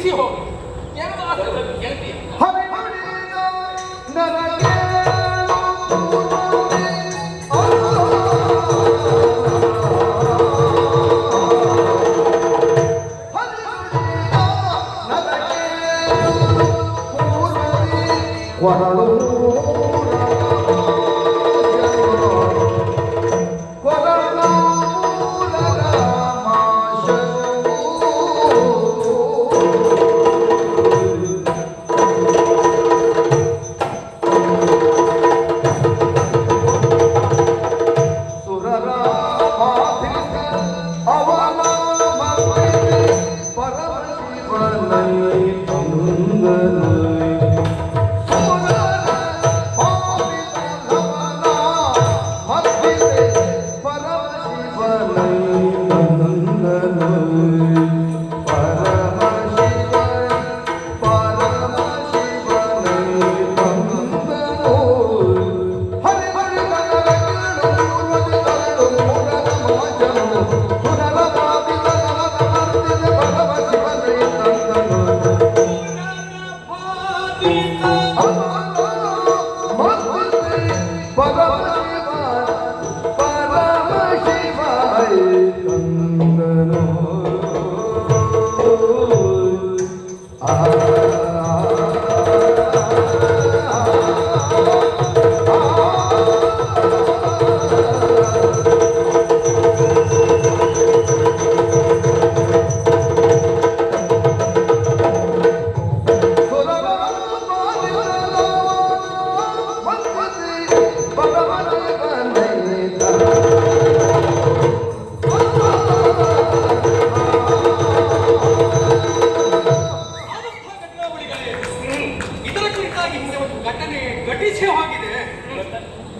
ತಿಳಿಸಿ ಹೋಗಿ ಗೆಳತಿಯ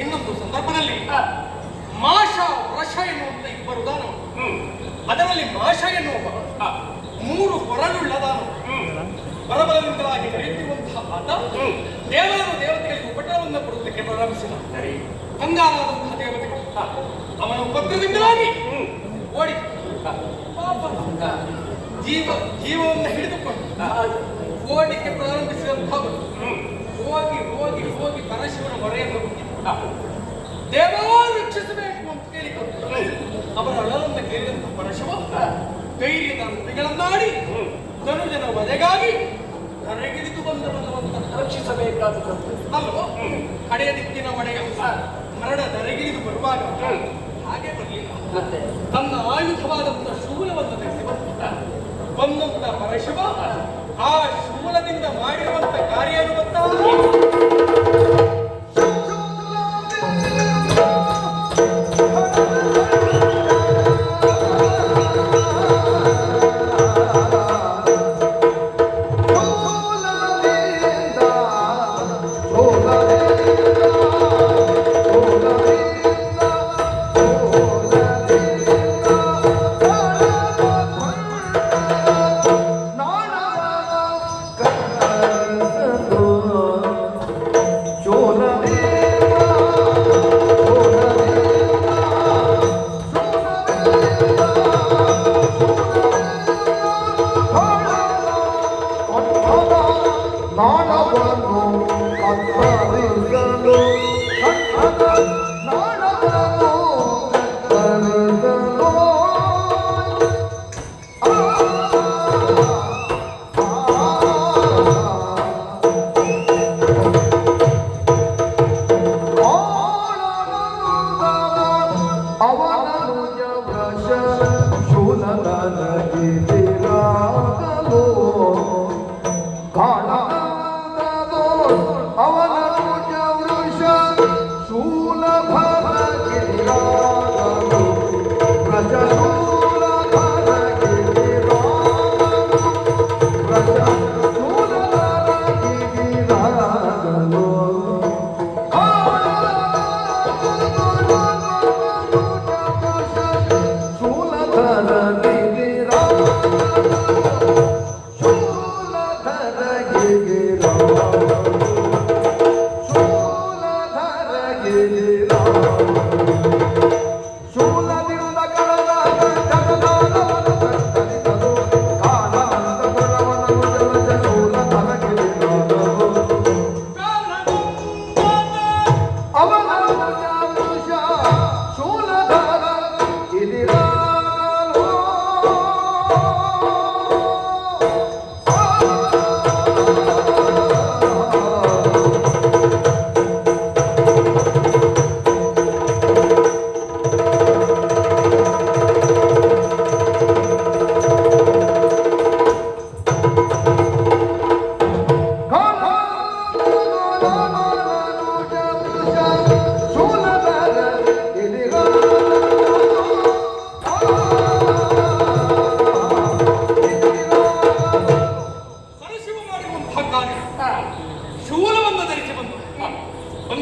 ಇನ್ನೊಂದು ಸಂದರ್ಭದಲ್ಲಿ ಮಾಷ ವೃಷ ಎನ್ನುವಂತ ಇಬ್ಬರು ದಾನವ, ಅದರಲ್ಲಿ ಮಾಷ ಎನ್ನುವ ಮೂರು ಕೊರಳುಳ್ಳ ದಾನವ ಬರಬಲದಿಂದಾಗಿ ನಡೆಯುತ್ತಿರುವಂತಹ ಆತ ದೇವತೆಗಳಿಗೆ ಉಪಟಳವನ್ನು ಕೊಡುವುದಕ್ಕೆ ಪ್ರಾರಂಭಿಸಿದ. ಕಂಗಾಲಾದಂತಹ ದೇವತೆಗಳು ಅವನ ಉಪದ್ರದಿಂದಾಗಿ ಓಡಿ ಜೀವವನ್ನು ಹಿಡಿದುಕೊಂಡು ಓಡಿಕ್ಕೆ ಪ್ರಾರಂಭಿಸಿದಂಥವರು ಹೋಗಿ ಹೋಗಿ ಹೋಗಿ ಪರಶಿವನ ಹೊರೆಯನ್ನು ದೇವ ರಕ್ಷಿಸಬೇಕು ಅಂತ ಕೇಳಿಕೊಂಡು ಅವರ ಅಳಲನ್ನು ಕೇಳಿದಂಥ ಪರಶಿವ ಧೈರ್ಯದ ನುಡಿಗಳನ್ನಾಡಿ ಧನುಜನ ವಧೆಗಾಗಿ ಹೊರಗಿಳಿದು ಬಂದವನ್ನನ್ನು ರಕ್ಷಿಸಬೇಕಾದ ಅಲ್ವೋ. ಕಡೆಯ ದಿಕ್ಕಿನ ಒಡೆಯ ಮರಣ ದರೆಗಿಳಿದು ಬರುವಾಗ ಹಾಗೆ ಬರಲಿಲ್ಲ, ತನ್ನ ಆಯುಧವಾದಂತಹ ಶೂಲವನ್ನು ತೆಗೆದು ಬಂದಂತ ಪರಶಿವ ಆ ಶೂಲದಿಂದ ಮಾಡಿರುವಂತ ಕಾರ್ಯ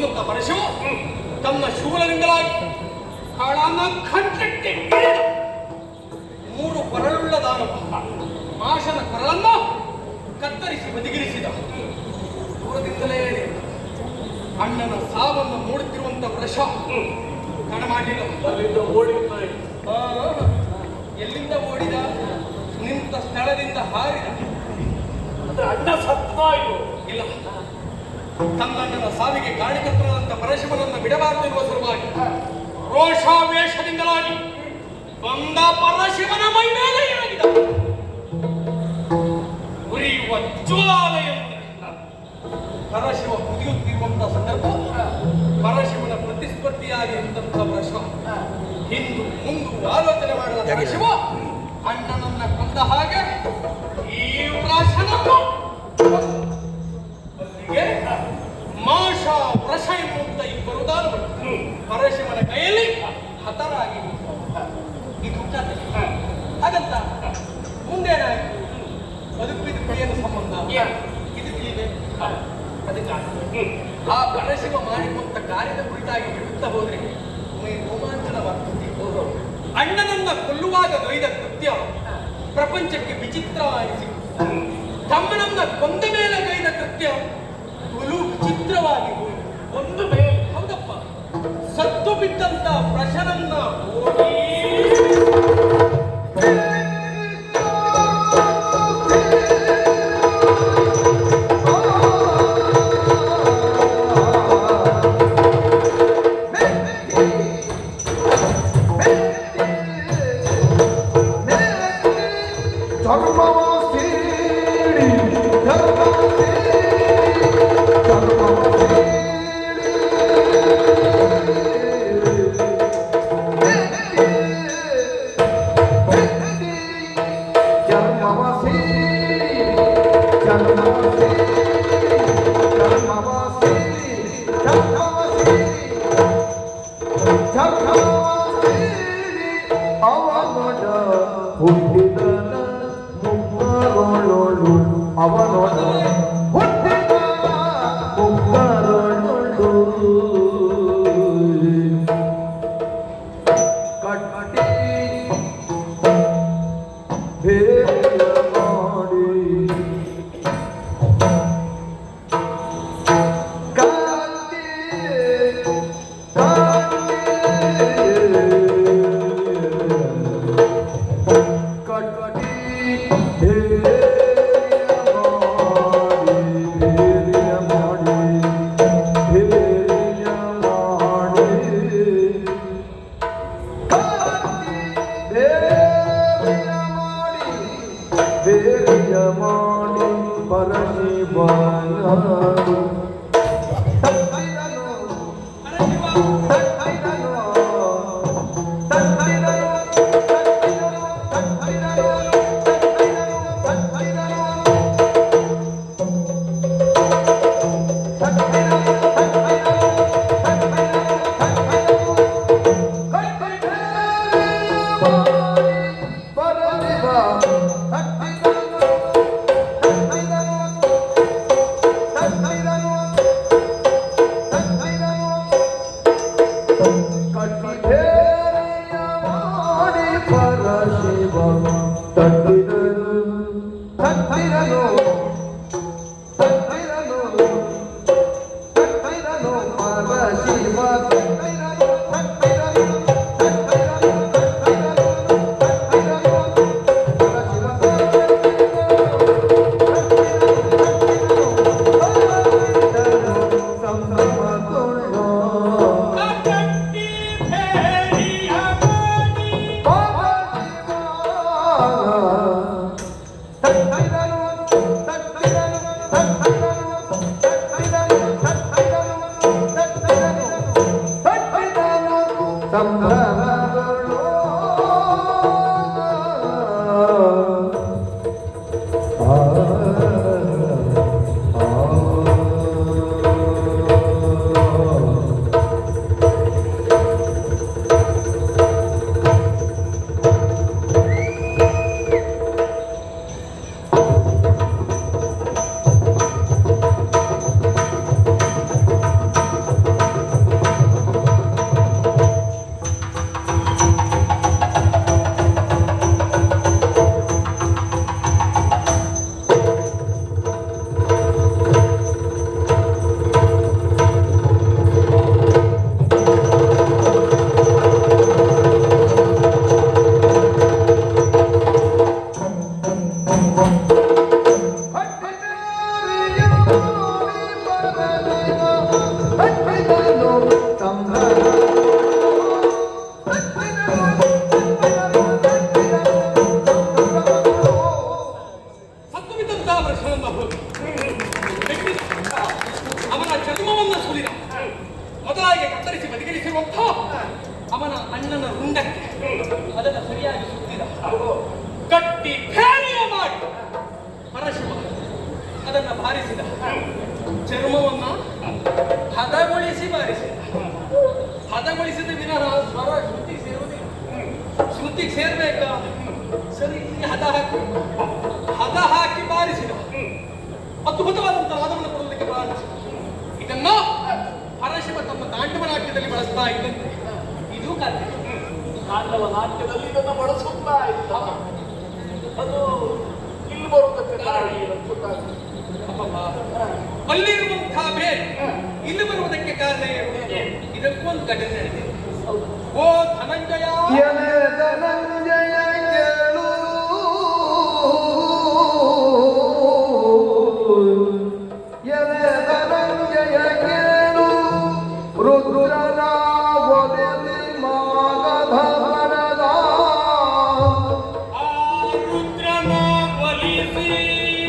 ಎನ್ನುತ್ತ ಪರಶು ತಮ್ಮ ಶೂಲದಿಂದಲಾಗಿ ಕಾಳನ ಕಂಠಕ್ಕೆ ಮೂರು ಕೊರಳುಳ್ಳ ದಾನವ ಮಾಶನ ಕೊರಳನ್ನು ಕತ್ತರಿಸಿ ಬದಿಗಿರಿಸಿದ. ದೂರದಿಂದಲೇ ಅಣ್ಣನ ಸಾವನ್ನು ಮೂಡುತ್ತಿರುವಂತ ವೃಷ ತಡ ಮಾಡಲಿಲ್ಲ. ಎಲ್ಲಿಂದ ಓಡಿದ? ನಿಂತ ಸ್ಥಳದಿಂದ ಹಾರಿದ. ಅಣ್ಣ ಸತ್ತಾಯಿತು. ಇಲ್ಲ, ತನ್ನಣ್ಣನ ಸಾವಿಗೆ ಕಾರಣಕರ್ತನಾದಂತ ಪರಶಿವನನ್ನು ಬಿಡಬಾರದೆನ್ನುವ ಸಲುವಾಗಿ ರೋಷಾವೇಶದಿಂದಲಾಗಿ ಬಂದ ಪರಶಿವನ ಮೈ ಮೇಲೆ ಇರಗಿದ. ಉರಿಯುವ ಜ್ವಾಲೆಯಂತೆ ಪರಶಿವ ಕುದಿಯುತ್ತಿರುವಂತಹ ಸಂದರ್ಭ ಪರಶಿವನ ಪ್ರತಿಸ್ಪರ್ಧಿಯಾಗಿ ಇದ್ದಂತಹ ಪರಶಿವ ಹಿಂದು ಮುಂದು ಆಲೋಚನೆ ಮಾಡಿದ ಪರಶಿವ ಅಣ್ಣನನ್ನ ಕೊಂದ ಹಾಗೆ ಈ ವೃಷನನ್ನು ಅಲ್ಲಿಗೆ ಮಾಷ ವೃಷ ಎನ್ನುವಂತ ಇಬ್ಬರು ದಾನವರು ಪರಶಿವನ ಕೈಯಲ್ಲಿ ಹತರಾಗಿ ಇದು ಕಥೆ. ಹಾಗಂತ ಮುಂದೇನಾಯ್ತು? ಬದುಕು ಏನು ಸಂಬಂಧ ಇದು ತಿಳಿದೆ. ಅದಕ್ಕೆ ಆ ಪರಶಿವ ಮಾಡಿರುವಂತ ಕಾರ್ಯದ ಕುರಿತಾಗಿ ಹೇಳುತ್ತಾ ಹೋದ್ರೆ ರೋಮಾಂಚನವಾಗ್ತದೆ. ಅಣ್ಣನನ್ನ ಕೊಲ್ಲುವಾಗ ಗೈದ ಕೃತ್ಯ ಪ್ರಪಂಚಕ್ಕೆ ವಿಚಿತ್ರವಾಗಿಸಿ, ತಮ್ಮನನ್ನ ಕೊಂದ ಮೇಲೆ ಗೈದ ಕೃತ್ಯ ಬಲು ವಿಚಿತ್ರವಾಗಿ ಒಂದು ಮೇಲೆ ಹೌದಪ್ಪ ಸತ್ತು ಬಿದ್ದಂತ ಪ್ರಶನನ್ನ ಓಡಿ ಗದಾವೃಷವನ್ನು ಬೆಟ್ಟಿದ. ಅವನ ಚರ್ಮವನ್ನು ಸುಲಿದ. ಮೊದಲಾಗಿ ಕತ್ತರಿಸಿ ಬದಿಗಿರಿಸಿರುವಂಥ ಅವನ ಅಣ್ಣನ ರುಂಡಕ್ಕೆ ಅದನ್ನು ಸರಿಯಾಗಿ ಸುತ್ತಿದ. ಕಟ್ಟಿ ಧೈರ್ಯ ಮಾಡಿ ಪರಶಿವ ಅದನ್ನ ಬಾರಿಸಿದ. ಚರ್ಮವನ್ನ ಹದಗೊಳಿಸಿ ಬಾರಿಸಿದ. ಹದಗೊಳಿಸಿದ ವಿನಃ ಸ್ವರ ಶ್ರುತಿ ಸೇರುವುದಿಲ್ಲ. ಶ್ರುತಿಗೆ ಸೇರ್ಬೇಕಾ? ಸರಿ ಹದ ಹಾಕಿ ಬಾರಿಸಿದ. ಅದ್ಭುತವಾದಂತಹ ನಾದವನ್ನು ಕೊಡುವುದಕ್ಕೆ ಪ್ರಾರಂಭಿಸಿದ. ಇದನ್ನ ಪರಶಿವ ತಮ್ಮ ತಾಂಡವ ನಾಟ್ಯದಲ್ಲಿ ಬಳಸ್ತಾ ಇದ್ದಂತೆ ಇದು ಕಥೆ. ತಾಂಡವ ನಾಟ್ಯದಲ್ಲಿ ಇದನ್ನು ಬಳಸುತ್ತಾ ಇದ್ದ. ಅದು ಇಲ್ಲಿ ಬರುವುದಕ್ಕೆ ಕಾರಣ ಏನು ಗೊತ್ತಾಗ್ತದೆ? ಅಲ್ಲಿರುವಂತಹ ಬೇರೆ ಇಲ್ಲಿ ಬರುವುದಕ್ಕೆ ಕಾರಣ ಏನು? ಇದಕ್ಕೊಂದು ಘಟನೆ ನಡೆದಿದೆ. ಓ ಧನಂಜಯ, ಧನಂಜಯ ಕೇಳು, ಧನಂಜಯ ಕೇಳು, ರುದ್ರನ ಒದೆಲಿ ಮಾಗಧ ಹರದ. ಆ ರುದ್ರನ ಒಲಿಸಿ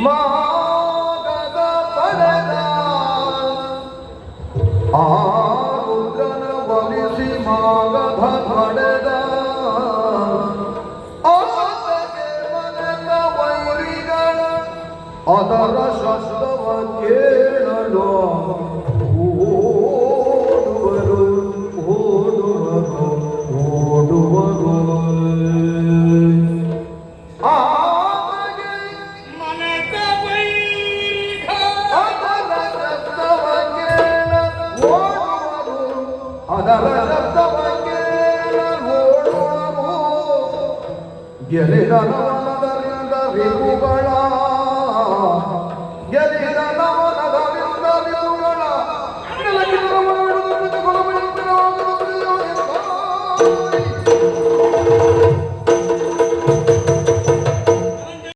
ಮಾಗಧ ಪಡೆದ, ಆ ರುದ್ರನ ಒಲಿಸಿ ಮಾಗಧ ಪಡೆದ. ಆತಗೆ ಮನೆತ ವೈರಿಗಳ ಅದರ ಶಬ್ದವ ಕೇಳಲು ಓಡುವರು ಓಡುವರು ಓಡುವರು. ಆತಗೆ ಮನೆತ ವೈರಿಗ ಅದರ ಶಬ್ದವ ಕೇಳ ಓಡುವರು, ಅದರ ಶಬ್ದವ ಕೇಳ ಓಡುವರು. ಗೆಲಿದ ನವನದರಿಂದ ರಿಪುಗಳ, ಗೆಲಿದ